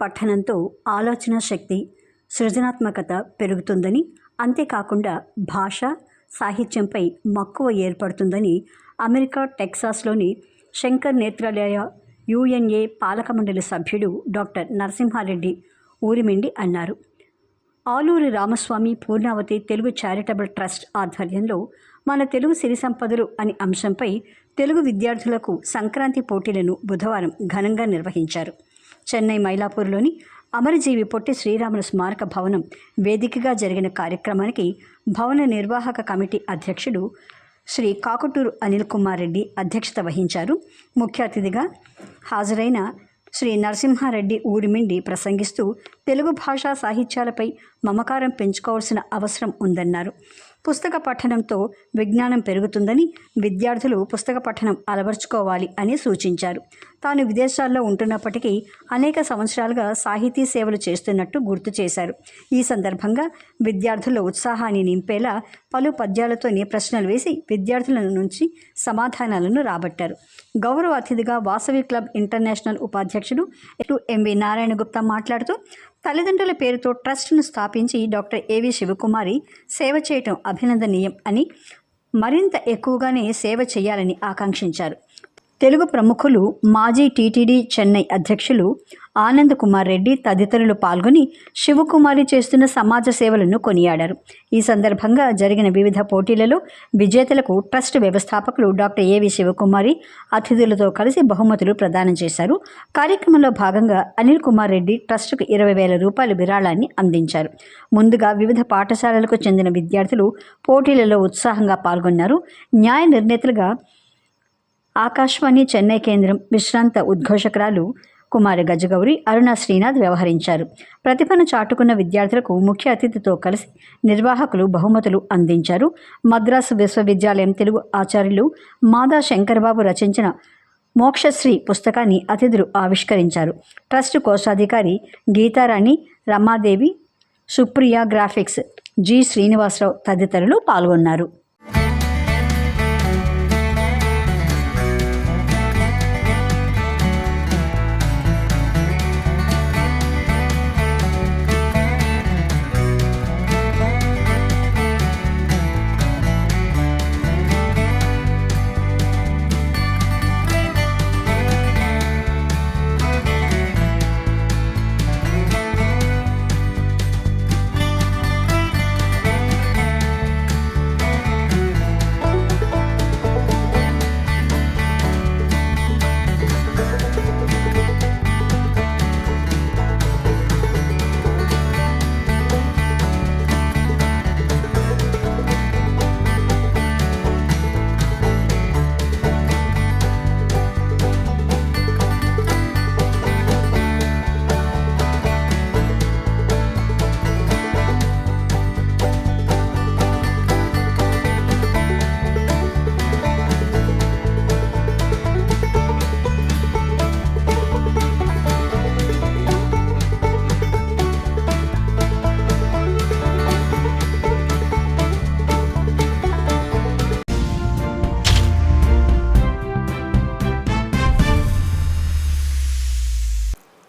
పఠనంతో ఆలోచన శక్తి, సృజనాత్మకత పెరుగుతుందని, అంతేకాకుండా భాష, సాహిత్యంపై మక్కువ ఏర్పడుతుందని అమెరికా టెక్సాస్లోని శంకర్ నేత్రాలయ యుఎన్ఏ పాలక మండలి సభ్యుడు డాక్టర్ నరసింహారెడ్డి ఊరిమిండి అన్నారు. ఆలూరి రామస్వామి పూర్ణావతి తెలుగు చారిటబుల్ ట్రస్ట్ ఆధ్వర్యంలో మన తెలుగు సిరి సంపదలు అనే అంశంపై తెలుగు విద్యార్థులకు సంక్రాంతి పోటీలను బుధవారం ఘనంగా నిర్వహించారు. చెన్నై మైలాపూర్లోని అమరజీవి పొట్టి శ్రీరాములు స్మారక భవనం వేదికగా జరిగిన కార్యక్రమానికి భవన నిర్వాహక కమిటీ అధ్యక్షుడు శ్రీ కాకుటూరు అనిల్ కుమార్ రెడ్డి అధ్యక్షత వహించారు. ముఖ్య అతిథిగా హాజరైన శ్రీ నరసింహారెడ్డి ఊరిమిండి ప్రసంగిస్తూ తెలుగు భాషా సాహిత్యాలపై మమకారం పెంచుకోవాల్సిన అవసరం ఉందన్నారు. పుస్తక పఠనంతో విజ్ఞానం పెరుగుతుందని, విద్యార్థులు పుస్తక పఠనం అలవర్చుకోవాలి అని సూచించారు. తాను విదేశాల్లో ఉంటున్నప్పటికీ అనేక సంవత్సరాలుగా సాహితీ సేవలు చేస్తున్నట్టు గుర్తు చేశారు. ఈ సందర్భంగా విద్యార్థుల ఉత్సాహాన్ని నింపేలా పలు పద్యాలతోనే ప్రశ్నలు వేసి విద్యార్థుల నుంచి సమాధానాలను రాబట్టారు. గౌరవ అతిథిగా వాసవి క్లబ్ ఇంటర్నేషనల్ ఉపాధ్యక్షుడు ఎంవి నారాయణ గుప్తా మాట్లాడుతూ తల్లిదండ్రుల పేరుతో ట్రస్ట్ను స్థాపించి డాక్టర్ ఏవి శివకుమారి సేవ చేయటం అభినందనీయం అని, మరింత ఎక్కువగానే సేవ చేయాలని ఆకాంక్షించారు. తెలుగు ప్రముఖులు మాజీ టీటీడీ చెన్నై అధ్యక్షులు ఆనంద్ కుమార్ రెడ్డి తదితరులు పాల్గొని శివకుమారి చేస్తున్న సమాజ సేవలను కొనియాడారు. ఈ సందర్భంగా జరిగిన వివిధ పోటీలలో విజేతలకు ట్రస్ట్ వ్యవస్థాపకులు డాక్టర్ ఏవి శివకుమారి అతిథులతో కలిసి బహుమతులు ప్రదానం చేశారు. కార్యక్రమంలో భాగంగా అనిల్ కుమార్ రెడ్డి ట్రస్టుకు 20,000 రూపాయల విరాళాన్ని అందించారు. ముందుగా వివిధ పాఠశాలలకు చెందిన విద్యార్థులు పోటీలలో ఉత్సాహంగా పాల్గొన్నారు. న్యాయ నిర్ణేతలుగా ఆకాశవాణి చెన్నై కేంద్రం విశ్రాంత ఉద్ఘోషకురాలు కుమారి గజగౌరి, అరుణ శ్రీనాథ్ వ్యవహరించారు. ప్రతిభను చాటుకున్న విద్యార్థులకు ముఖ్య అతిథితో కలిసి నిర్వాహకులు బహుమతులు అందించారు. మద్రాసు విశ్వవిద్యాలయం తెలుగు ఆచార్యులు మాదా శంకరబాబు రచించిన మోక్షశ్రీ పుస్తకాన్ని అతిథులు ఆవిష్కరించారు. ట్రస్ట్ కోశాధికారి గీతారాణి, రమాదేవి, సుప్రియ, గ్రాఫిక్స్ జి శ్రీనివాసరావు తదితరులు పాల్గొన్నారు.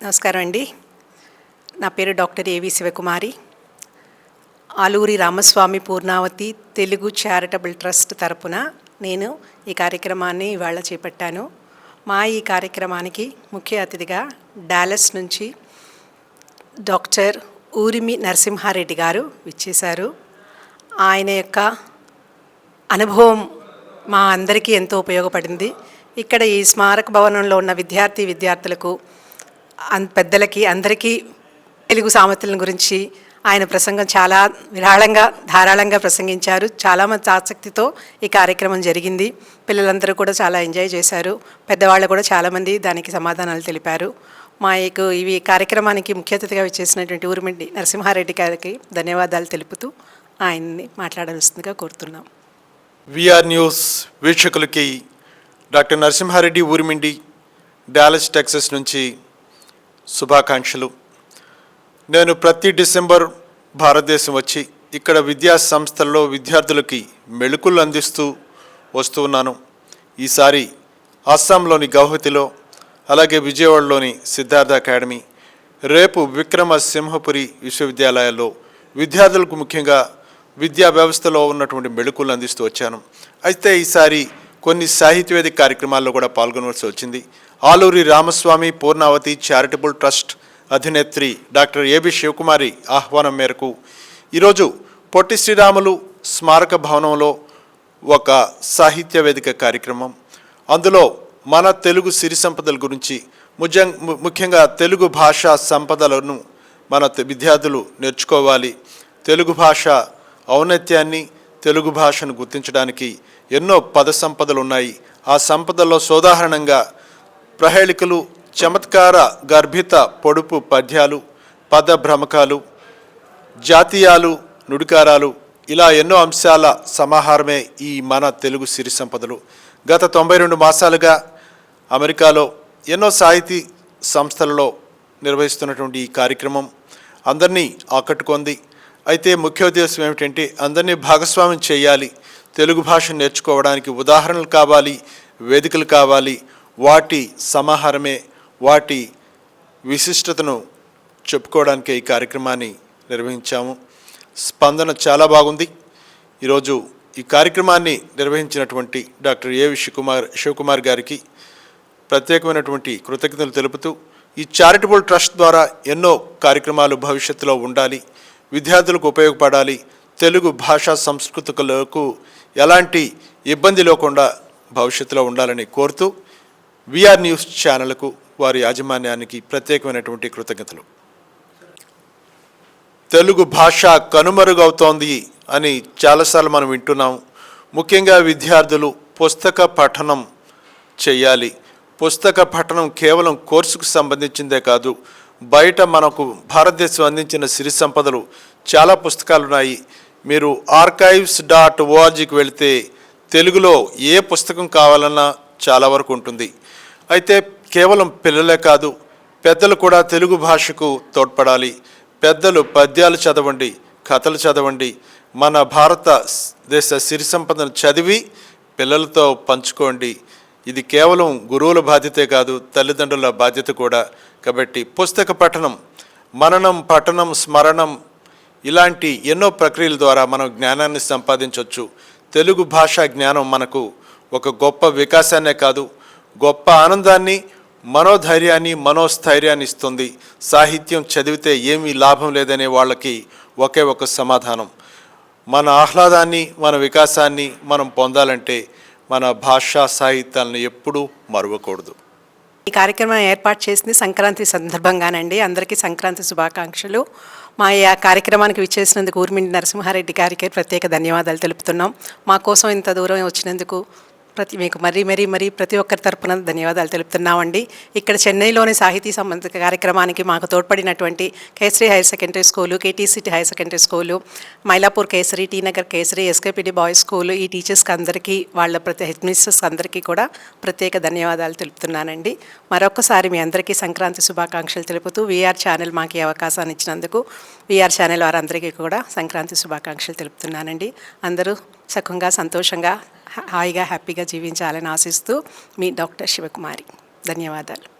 నమస్కారం అండి. నా పేరు డాక్టర్ ఏవి శివకుమారి. ఆలూరి రామస్వామి పూర్ణావతి తెలుగు చారిటబుల్ ట్రస్ట్ తరపున నేను ఈ కార్యక్రమాన్ని ఇవాళ చేపట్టాను. మా ఈ కార్యక్రమానికి ముఖ్య అతిథిగా డాలస్ నుంచి డాక్టర్ ఊరిమి నరసింహారెడ్డి గారు విచ్చేశారు. ఆయన యొక్క అనుభవం మా అందరికీ ఎంతో ఉపయోగపడింది. ఇక్కడ ఈ స్మారక భవనంలో ఉన్న విద్యార్థులకు పెద్దలకి అందరికీ తెలుగు సామెతల గురించి ఆయన ప్రసంగం చాలా ధారాళంగా ప్రసంగించారు. చాలామంది ఆసక్తితో ఈ కార్యక్రమం జరిగింది. పిల్లలందరూ కూడా చాలా ఎంజాయ్ చేశారు. పెద్దవాళ్ళు కూడా చాలామంది దానికి సమాధానాలు తెలిపారు. ఈ కార్యక్రమానికి ముఖ్య అతిథిగా విచ్చేసినటువంటి ఊరిమిండి నరసింహారెడ్డి గారికి ధన్యవాదాలు తెలుపుతూ ఆయన్ని మాట్లాడాల్సిందిగా కోరుతున్నాం. విఆర్ న్యూస్ వీక్షకులకి doctor Narasimha Reddy Urimindi Dallas Texas నుంచి శుభాకాంక్షలు. నేను ప్రతి డిసెంబర్ భారతదేశం వచ్చి ఇక్కడ విద్యా సంస్థల్లో విద్యార్థులకి మెళుకులు అందిస్తూ వస్తూ ఉన్నాను. ఈసారి అస్సాంలోని గౌహతిలో, అలాగే విజయవాడలోని సిద్ధార్థ అకాడమీ, రేపు విక్రమసింహపురి విశ్వవిద్యాలయాల్లో విద్యార్థులకు ముఖ్యంగా విద్యా వ్యవస్థలో ఉన్నటువంటి మెళుకులు అందిస్తూ వచ్చాను. అయితే ఈసారి కొన్ని సాహిత్యవేదిక కార్యక్రమాల్లో కూడా పాల్గొనవలసి వచ్చింది. ఆలూరి రామస్వామి పూర్ణావతి చారిటబుల్ ట్రస్ట్ అధినేత్రి డాక్టర్ ఏబి శివకుమారి ఆహ్వానం మేరకు ఈరోజు పొట్టి శ్రీరాములు స్మారక భవనంలో ఒక సాహిత్య వేదిక కార్యక్రమం. అందులో మన తెలుగు సిరి సంపదల గురించి ముఖ్యంగా తెలుగు భాషా సంపదలను మన విద్యార్థులు నేర్చుకోవాలి. తెలుగు భాష ఔన్నత్యాన్ని, తెలుగు భాషను గుర్తించడానికి ఎన్నో పద సంపదలు ఉన్నాయి. ఆ సంపదల్లో సోదాహరణంగా ప్రహేళికలు, చమత్కార గర్భిత పొడుపు పద్యాలు, పద భ్రమకాలు, జాతీయాలు, నుడికారాలు, ఇలా ఎన్నో అంశాల సమాహారమే ఈ మన తెలుగు సిరి సంపదలు. గత 92 మాసాలుగా అమెరికాలో ఎన్నో సాహితీ సంస్థలలో నిర్వహిస్తున్నటువంటి ఈ కార్యక్రమం అందరినీ ఆకట్టుకుంది. అయితే ముఖ్య ఉద్దేశం ఏమిటంటే అందరినీ భాగస్వామ్యం చేయాలి. తెలుగు భాష నేర్చుకోవడానికి ఉదాహరణలు కావాలి, వేదికలు కావాలి. వాటి సమాహారమే, వాటి విశిష్టతను చెప్పుకోవడానికి ఈ కార్యక్రమాన్ని నిర్వహించాము. స్పందన చాలా బాగుంది. ఈరోజు ఈ కార్యక్రమాన్ని నిర్వహించినటువంటి డాక్టర్ శివకుమార్ గారికి ప్రత్యేకమైనటువంటి కృతజ్ఞతలు తెలుపుతూ, ఈ చారిటబుల్ ట్రస్ట్ ద్వారా ఎన్నో కార్యక్రమాలు భవిష్యత్తులో ఉండాలి, విద్యార్థులకు ఉపయోగపడాలి, తెలుగు భాషా సంస్కృతులకు ఎలాంటి ఇబ్బంది లేకుండా భవిష్యత్తులో ఉండాలని కోరుతూ విఆర్ న్యూస్ ఛానల్కు, వారి యాజమాన్యానికి ప్రత్యేకమైనటువంటి కృతజ్ఞతలు. తెలుగు భాష కనుమరుగవుతోంది అని చాలాసార్లు మనం వింటున్నాం. ముఖ్యంగా విద్యార్థులు పుస్తక పఠనం చేయాలి. పుస్తక పఠనం కేవలం కోర్సుకు సంబంధించిందే కాదు, బయట మనకు భారతదేశం అందించిన సిరి సంపదలు చాలా పుస్తకాలు ఉన్నాయి. మీరు archives.orgకి వెళితే తెలుగులో ఏ పుస్తకం కావాలన్నా చాలా వరకు ఉంటుంది. అయితే కేవలం పిల్లలే కాదు, పెద్దలు కూడా తెలుగు భాషకు తోడ్పడాలి. పెద్దలు పద్యాలు చదవండి, కథలు చదవండి. మన భారతదేశ సిరి సంపదను చదివి పిల్లలతో పంచుకోండి. ఇది కేవలం గురువుల బాధ్యతే కాదు, తల్లిదండ్రుల బాధ్యత కూడా. కాబట్టి పుస్తక పఠనం, మననం, పఠనం, స్మరణం ఇలాంటి ఎన్నో ప్రక్రియల ద్వారా మనం జ్ఞానాన్ని సంపాదించవచ్చు. తెలుగు భాషా జ్ఞానం మనకు ఒక గొప్ప వికాసాన్నే కాదు, గొప్ప ఆనందాన్ని, మనోధైర్యాన్ని, మనోస్థైర్యాన్ని ఇస్తుంది. సాహిత్యం చదివితే ఏమీ లాభం లేదనే వాళ్ళకి ఒకే ఒక సమాధానం, మన ఆహ్లాదాన్ని, మన వికాసాన్ని మనం పొందాలంటే మన భాషా సాహిత్యాలను ఎప్పుడూ మరువకూడదు. ఈ కార్యక్రమం ఏర్పాటు చేసింది సంక్రాంతి సందర్భంగానండి. అందరికీ సంక్రాంతి శుభాకాంక్షలు. మా ఈ కార్యక్రమానికి విచ్చేసినందుకు ఊర్మిండి నరసింహారెడ్డి గారికి ప్రత్యేక ధన్యవాదాలు తెలుపుతున్నాం. మా కోసం ఇంత దూరం వచ్చినందుకు మీకు మరీ ప్రతి ఒక్కరి తరపున ధన్యవాదాలు తెలుపుతున్నామండి. ఇక్కడ చెన్నైలోని సాహితీ సంబంధిత కార్యక్రమానికి మాకు తోడ్పడినటువంటి Kesari higher secondary school, KTCT higher secondary school, Mylapore Kesari, T Nagar Kesari, SKPD boys school, ఈ టీచర్స్కి అందరికీ, వాళ్ళ హెడ్ మిస్టర్స్ అందరికీ కూడా ప్రత్యేక ధన్యవాదాలు తెలుపుతున్నానండి. మరొకసారి మీ అందరికీ సంక్రాంతి శుభాకాంక్షలు తెలుపుతూ విఆర్ ఛానల్ మాకు ఈ అవకాశాన్ని ఇచ్చినందుకు విఆర్ ఛానల్ వారందరికీ కూడా సంక్రాంతి శుభాకాంక్షలు తెలుపుతున్నానండి. అందరూ సుఖంగా, సంతోషంగా, హాయిగా, హ్యాపీగా జీవించాలని ఆశిస్తూ మీ డాక్టర్ శివకుమారి. ధన్యవాదాలు.